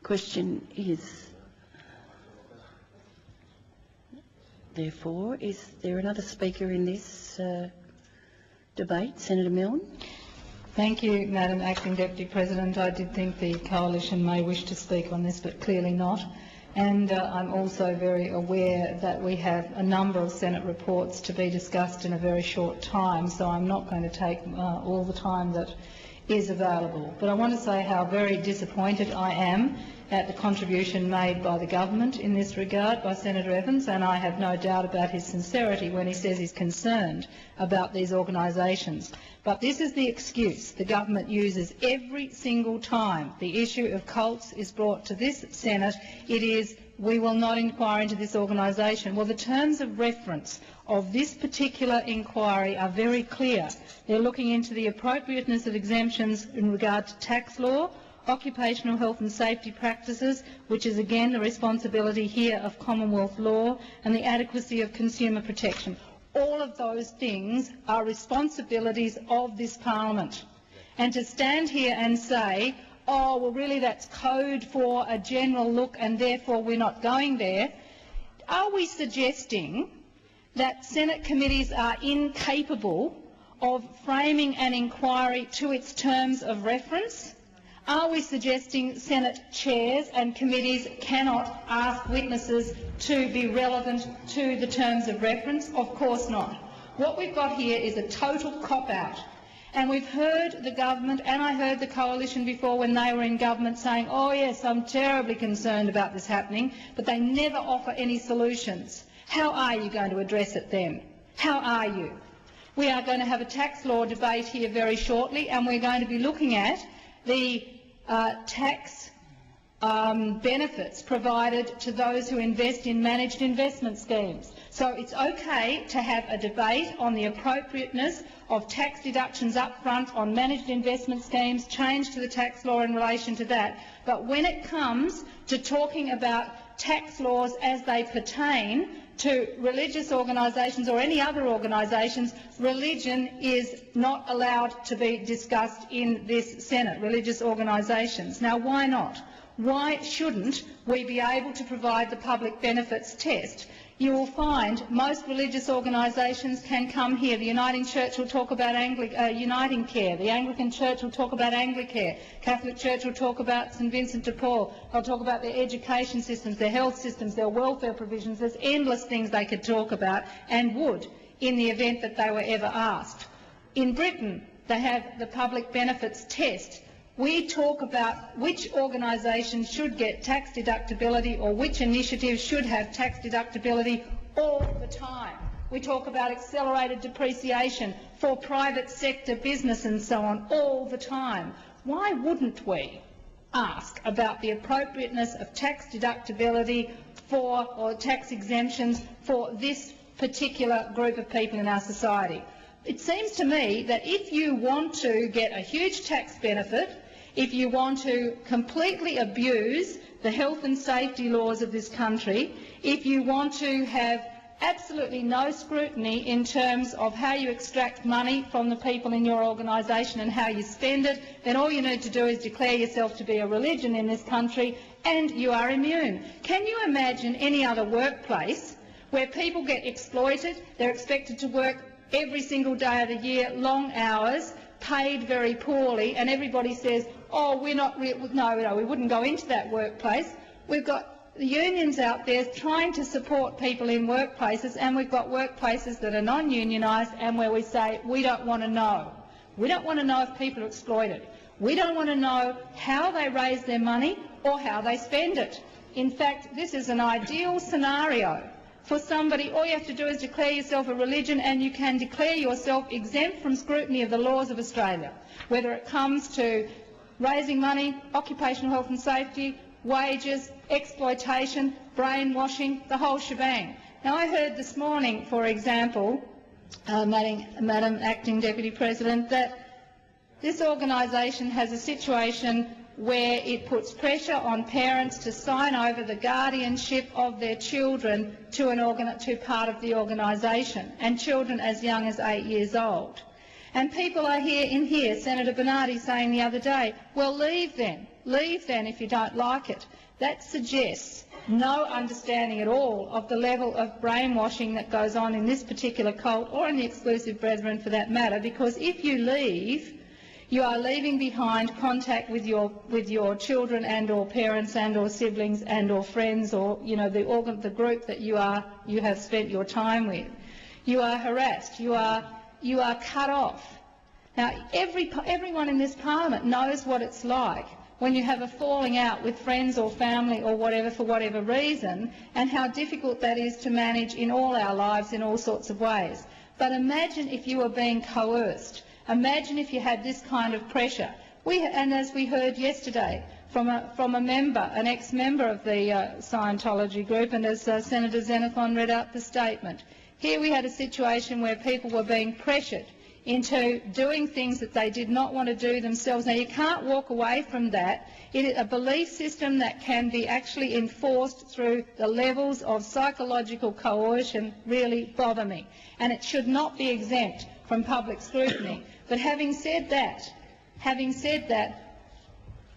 Question is, therefore, is there another speaker in this debate? Senator Milne. Thank you, Madam Acting Deputy President. I did think the Coalition may wish to speak on this, but clearly not. And I'm also very aware that we have a number of Senate reports to be discussed in a very short time, so I'm not going to take all the time that is available. But I want to say how very disappointed I am at the contribution made by the government in this regard by Senator Evans, and I have no doubt about his sincerity when he says he's concerned about these organisations. But this is the excuse the government uses every single time the issue of cults is brought to this Senate. It is, we will not inquire into this organisation. Well, the terms of reference of this particular inquiry are very clear. They're looking into the appropriateness of exemptions in regard to tax law, occupational health and safety practices, which is again the responsibility here of Commonwealth law, and the adequacy of consumer protection. All of those things are responsibilities of this parliament. And to stand here and say, oh, well, really that's code for a general look and therefore we're not going there, are we suggesting that Senate committees are incapable of framing an inquiry to its terms of reference? Are we suggesting Senate chairs and committees cannot ask witnesses to be relevant to the terms of reference? Of course not. What we've got here is a total cop-out. And we've heard the government, and I heard the Coalition before when they were in government saying, oh yes, I'm terribly concerned about this happening, but they never offer any solutions. How are you going to address it then? How are you? We are going to have a tax law debate here very shortly, and we're going to be looking at the tax benefits provided to those who invest in managed investment schemes. So it's okay to have a debate on the appropriateness of tax deductions up front on managed investment schemes, change to the tax law in relation to that. But when it comes to talking about tax laws as they pertain to religious organisations or any other organisations, religion is not allowed to be discussed in this Senate, religious organisations. Now, why not? Why shouldn't we be able to provide the public benefits test? You will find most religious organisations can come here. The Uniting Church will talk about Uniting Care. The Anglican Church will talk about Anglicare. Catholic Church will talk about St Vincent de Paul. They'll talk about their education systems, their health systems, their welfare provisions. There's endless things they could talk about and would in the event that they were ever asked. In Britain, they have the public benefits test. We talk about which organisations should get tax deductibility or which initiatives should have tax deductibility all the time. We talk about accelerated depreciation for private sector business and so on all the time. Why wouldn't we ask about the appropriateness of tax deductibility for, or tax exemptions for this particular group of people in our society? It seems to me that if you want to get a huge tax benefit, if you want to completely abuse the health and safety laws of this country, if you want to have absolutely no scrutiny in terms of how you extract money from the people in your organisation and how you spend it, then all you need to do is declare yourself to be a religion in this country and you are immune. Can you imagine any other workplace where people get exploited, they're expected to work every single day of the year, long hours, paid very poorly, and everybody says, oh, no, we wouldn't go into that workplace. We've got the unions out there trying to support people in workplaces, and we've got workplaces that are non-unionised and where we say, we don't want to know. We don't want to know if people are exploited. We don't want to know how they raise their money or how they spend it. In fact, this is an ideal scenario for somebody. All you have to do is declare yourself a religion and you can declare yourself exempt from scrutiny of the laws of Australia, whether it comes to raising money, occupational health and safety, wages, exploitation, brainwashing, the whole shebang. Now, I heard this morning, for example, Madam Acting Deputy President, that this organisation has a situation where it puts pressure on parents to sign over the guardianship of their children to part of the organisation, and children as young as 8 years old. And people are here, Senator Bernardi saying the other day, well, leave them leave then if you don't like it. That suggests no understanding at all of the level of brainwashing that goes on in this particular cult, or in the Exclusive Brethren for that matter, because if you leave, you are leaving behind contact with your children and or parents and or siblings and or friends, or the group that you have spent your time with. You are harassed. You are cut off. Now, everyone in this parliament knows what it's like when you have a falling out with friends or family or whatever for whatever reason, and how difficult that is to manage in all our lives in all sorts of ways. But imagine if you were being coerced. Imagine if you had this kind of pressure. And as we heard yesterday from a member, an ex-member of the Scientology group, and as Senator Xenophon read out the statement, here we had a situation where people were being pressured into doing things that they did not want to do themselves. Now, you can't walk away from that. It is a belief system that can be actually enforced through the levels of psychological coercion really bother me, and it should not be exempt from public scrutiny. But having said that,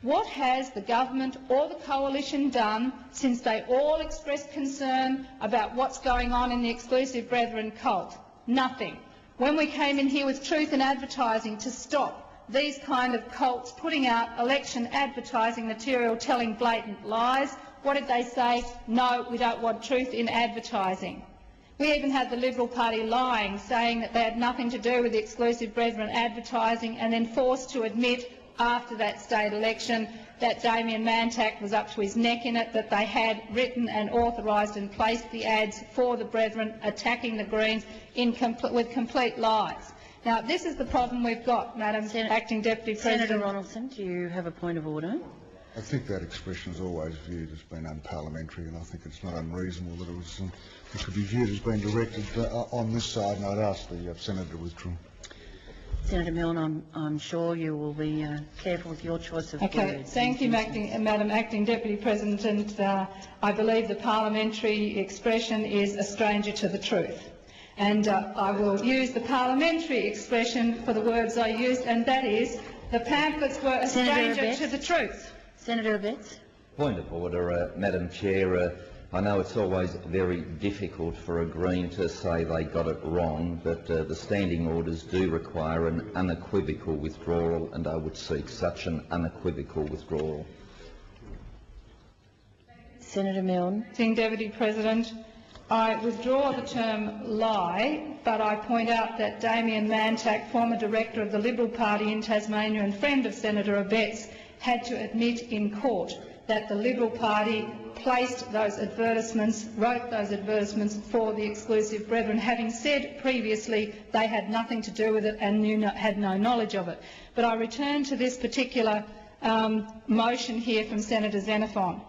what has the government or the coalition done since they all expressed concern about what's going on in the Exclusive Brethren cult? Nothing. When we came in here with truth in advertising to stop these kind of cults putting out election advertising material telling blatant lies, what did they say? No, we don't want truth in advertising. We even had the Liberal Party lying, saying that they had nothing to do with the Exclusive Brethren advertising, and then forced to admit after that state election that Damien Mantak was up to his neck in it, that they had written and authorised and placed the ads for the Brethren attacking the Greens with complete lies. Now, this is the problem we've got, Madam Acting Deputy President. Senator Ronaldson, do you have a point of order? I think that expression is always viewed as being unparliamentary, and I think it's not unreasonable that it could be viewed as being directed on this side, and I'd ask the Senator to withdraw. Senator Milne, I'm sure you will be careful with your choice of words. Thank you, Madam Acting Deputy President. And I believe the parliamentary expression is a stranger to the truth. And I will use the parliamentary expression for the words I used, and that is the pamphlets were a stranger to the truth. Senator Abetz. Point of order, Madam Chair. I know it's always very difficult for a Green to say they got it wrong, but the standing orders do require an unequivocal withdrawal, and I would seek such an unequivocal withdrawal. Senator Milne. Acting Deputy President, I withdraw the term lie, but I point out that Damien Mantak, former director of the Liberal Party in Tasmania and friend of Senator Abetz, had to admit in court that the Liberal Party placed those advertisements, wrote those advertisements for the Exclusive Brethren, having said previously they had nothing to do with it and had no knowledge of it. But I return to this particular motion here from Senator Xenophon.